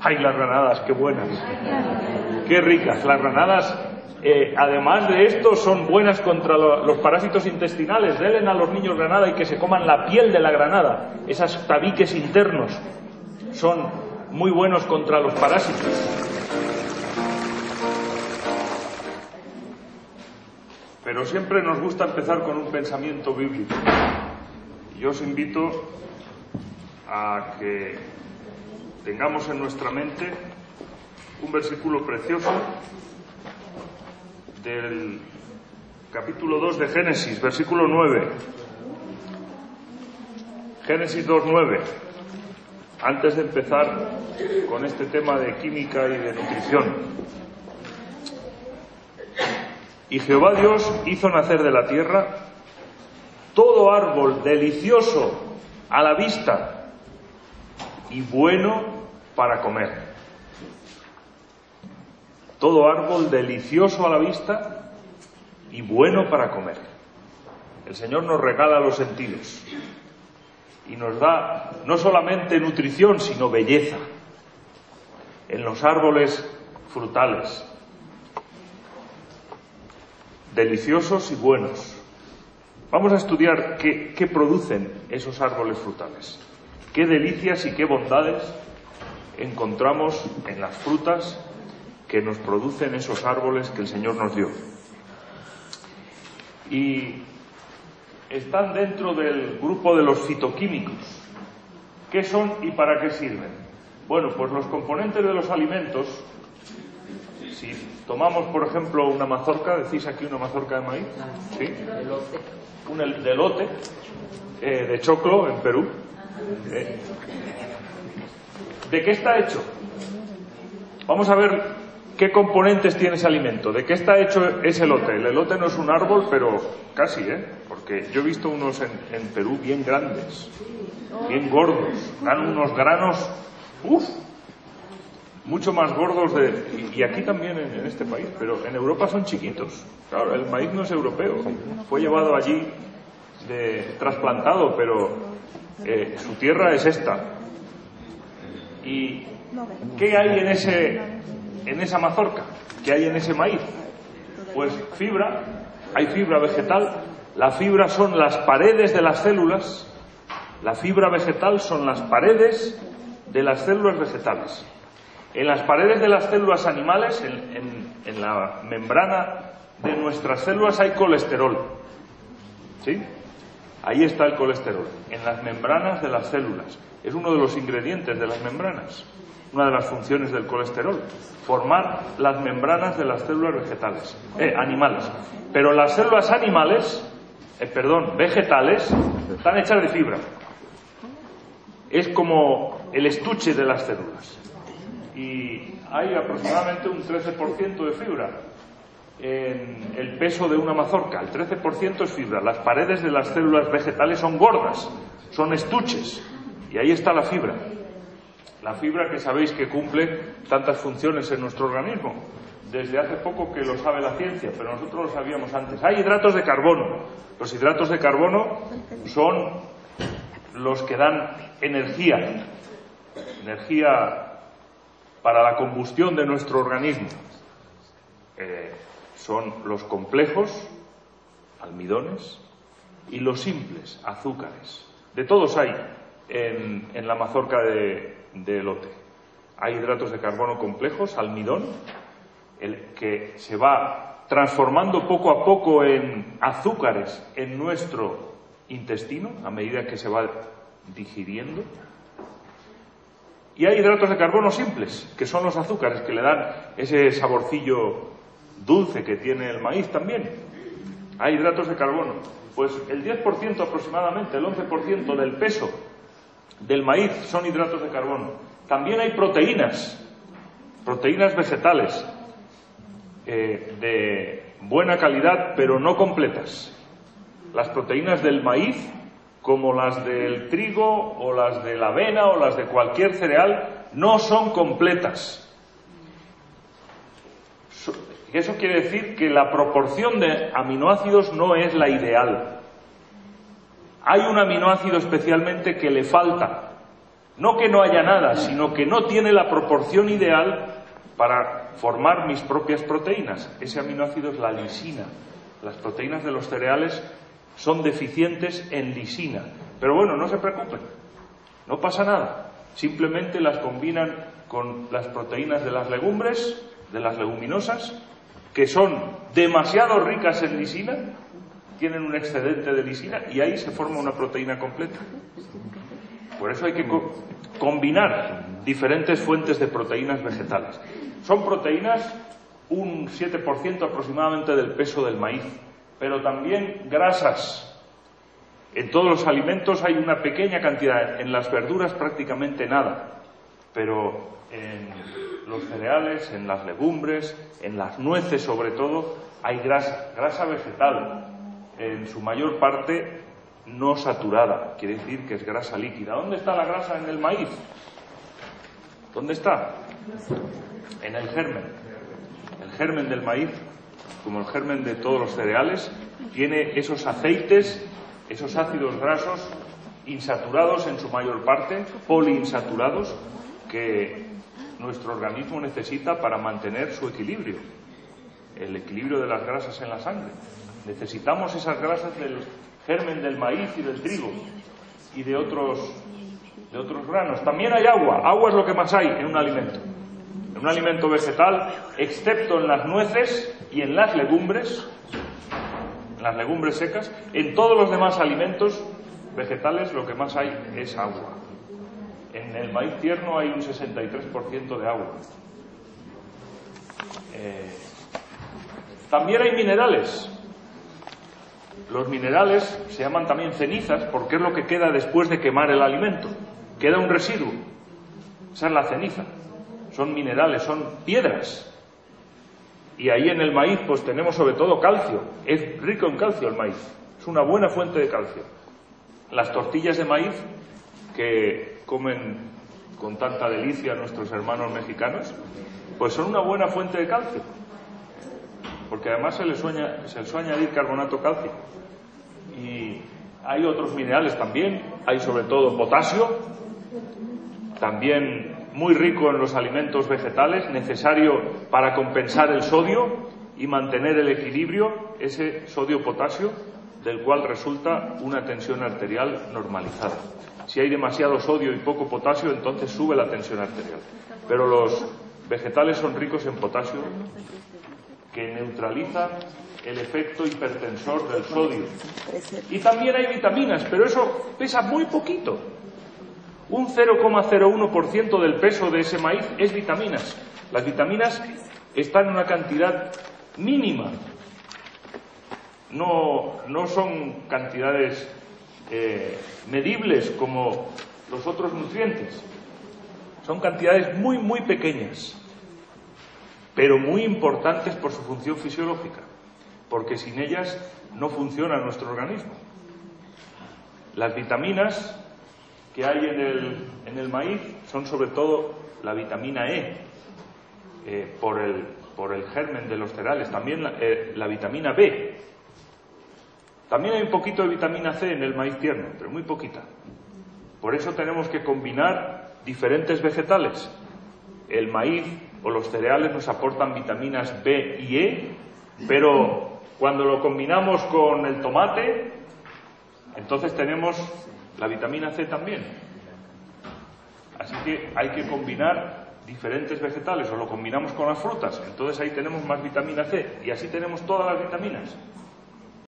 ¡Ay, las granadas, qué buenas! ¡Qué ricas! Las granadas, además de esto, son buenas contra los parásitos intestinales. Denle a los niños granada y que se coman la piel de la granada. Esos tabiques internos son muy buenos contra los parásitos. Pero siempre nos gusta empezar con un pensamiento bíblico. Yo os invito a que tengamos en nuestra mente un versículo precioso del capítulo 2 de Génesis, versículo 9. Génesis 2:9. Antes de empezar con este tema de química y de nutrición. Y Jehová Dios hizo nacer de la tierra todo árbol delicioso a la vista y bueno para comer. Todo árbol delicioso a la vista y bueno para comer. El Señor nos regala los sentidos y nos da no solamente nutrición, sino belleza en los árboles frutales. Deliciosos y buenos. Vamos a estudiar qué producen esos árboles frutales. Qué delicias y qué bondades encontramos en las frutas que nos producen esos árboles que el Señor nos dio. Y están dentro del grupo de los fitoquímicos. ¿Qué son y para qué sirven? Bueno, pues los componentes de los alimentos. Si tomamos, por ejemplo, una mazorca, ¿decís aquí una mazorca de maíz? ¿Sí? Un elote, de choclo en Perú. ¿De qué está hecho? Vamos a ver qué componentes tiene ese alimento. ¿De qué está hecho ese elote? El elote no es un árbol, pero casi, porque yo he visto unos en Perú bien grandes, bien gordos, dan unos granos, mucho más gordos y aquí también en este país, pero en Europa son chiquitos. Claro, el maíz no es europeo, fue llevado allí trasplantado, pero su tierra es esta. ¿Y qué hay en esa mazorca? ¿Qué hay en ese maíz? Pues fibra, hay fibra vegetal. La fibra son las paredes de las células. La fibra vegetal son las paredes de las células vegetales. En las paredes de las células animales, en la membrana de nuestras células hay colesterol. ¿Sí? Ahí está el colesterol, en las membranas de las células. Es uno de los ingredientes de las membranas. Una de las funciones del colesterol, formar las membranas de las células animales. Pero las células vegetales, están hechas de fibra. Es como el estuche de las células. Y hay aproximadamente un 13% de fibra en el peso de una mazorca. El 13% es fibra. Las paredes de las células vegetales son gordas, son estuches, y ahí está la fibra. La fibra que sabéis que cumple tantas funciones en nuestro organismo. Desde hace poco que lo sabe la ciencia, pero nosotros lo sabíamos antes. Hay hidratos de carbono. Los hidratos de carbono son los que dan energía para la combustión de nuestro organismo. Son los complejos, almidones, y los simples, azúcares. De todos hay en la mazorca de elote. Hay hidratos de carbono complejos, almidón, el que se va transformando poco a poco en azúcares en nuestro intestino a medida que se va digiriendo. Y hay hidratos de carbono simples, que son los azúcares, que le dan ese saborcillo dulce que tiene el maíz también. Hay hidratos de carbono. Pues el 10% aproximadamente, el 11% del peso del maíz son hidratos de carbono. También hay proteínas vegetales de buena calidad, pero no completas. Las proteínas del maíz, como las del trigo o las de la avena o las de cualquier cereal, no son completas. Eso quiere decir que la proporción de aminoácidos no es la ideal. Hay un aminoácido especialmente que le falta No que no haya nada, sino que no tiene la proporción ideal para formar mis propias proteínas. Ese aminoácido es la lisina. Las proteínas de los cereales son deficientes en lisina. Pero bueno, no se preocupen, no pasa nada. Simplemente las combinan con las proteínas de las legumbres, de las leguminosas, que son demasiado ricas en lisina, tienen un excedente de lisina y ahí se forma una proteína completa. Por eso hay que combinar diferentes fuentes de proteínas vegetales. Son proteínas un 7% aproximadamente del peso del maíz, pero también grasas. En todos los alimentos hay una pequeña cantidad, en las verduras prácticamente nada, pero en los cereales, en las legumbres, en las nueces sobre todo, hay grasa vegetal, en su mayor parte no saturada, quiere decir que es grasa líquida. ¿Dónde está la grasa en el maíz? ¿Dónde está? En el germen. El germen del maíz, como el germen de todos los cereales, tiene esos aceites, esos ácidos grasos insaturados en su mayor parte, poliinsaturados, que nuestro organismo necesita para mantener su equilibrio, el equilibrio de las grasas en la sangre. Necesitamos esas grasas del germen del maíz y del trigo y de otros granos. También hay agua. Agua es lo que más hay en un alimento. En un alimento vegetal, excepto en las nueces y en las legumbres secas, en todos los demás alimentos vegetales lo que más hay es agua. En el maíz tierno hay un 63% de agua. También hay minerales. Los minerales se llaman también cenizas porque es lo que queda después de quemar el alimento. Queda un residuo. Esa es la ceniza. Son minerales, son piedras. Y ahí en el maíz pues tenemos sobre todo calcio. Es rico en calcio el maíz. Es una buena fuente de calcio. Las tortillas de maíz que comen con tanta delicia nuestros hermanos mexicanos, pues son una buena fuente de calcio. Porque además se les suele añadir carbonato cálcico. Y hay otros minerales también. Hay sobre todo potasio, también muy rico en los alimentos vegetales, necesario para compensar el sodio y mantener el equilibrio, ese sodio-potasio, del cual resulta una tensión arterial normalizada. Si hay demasiado sodio y poco potasio, entonces sube la tensión arterial. Pero los vegetales son ricos en potasio, que neutraliza el efecto hipertensor del sodio. Y también hay vitaminas, pero eso pesa muy poquito. Un 0,01% del peso de ese maíz es vitaminas. Las vitaminas están en una cantidad mínima. No son cantidades medibles como los otros nutrientes. Son cantidades muy, muy pequeñas, pero muy importantes por su función fisiológica, porque sin ellas no funciona nuestro organismo. Las vitaminas que hay en el maíz son sobre todo la vitamina E, por el germen de los cereales, también la vitamina B. También hay un poquito de vitamina C en el maíz tierno, pero muy poquita. Por eso tenemos que combinar diferentes vegetales. El maíz o los cereales nos aportan vitaminas B y E, pero cuando lo combinamos con el tomate, entonces tenemos la vitamina C también. Así que hay que combinar diferentes vegetales, o lo combinamos con las frutas, entonces ahí tenemos más vitamina C, y así tenemos todas las vitaminas.